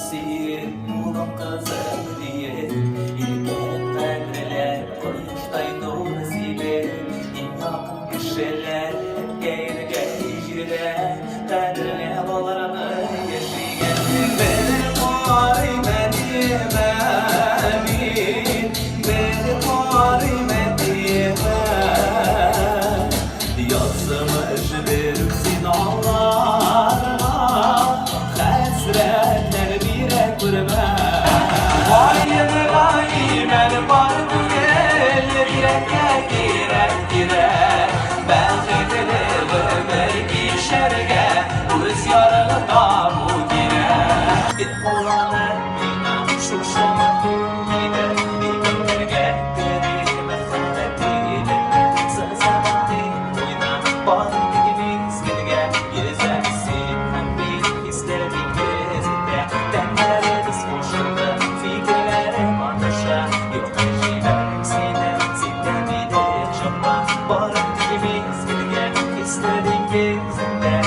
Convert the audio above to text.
sihir bunun kızım diye İlkenin kadreler Kılıçtay nur zile İn yakın kişiler Geyri geyre Kadrine balarını yaşayan Benim harimetim emin Benim harimetim yazmış bir sinanlarına Hasretler bire kurma Vayım vayım el var bu gel Yürekte girer Ben gidelim ömür işerge Öz yarına bu girer Bir olanı inan şu şamatı gider Bir gönderge dedim efendetiyle Sızamadı inan Bağlı gibi gel Gezersin hem bir istedik gezinde Denlere dismoşunda fikirlere mandaşa Yok bir şeyler sine Sitten bir de yaşama Bağlı gibi gel İstedik gezinde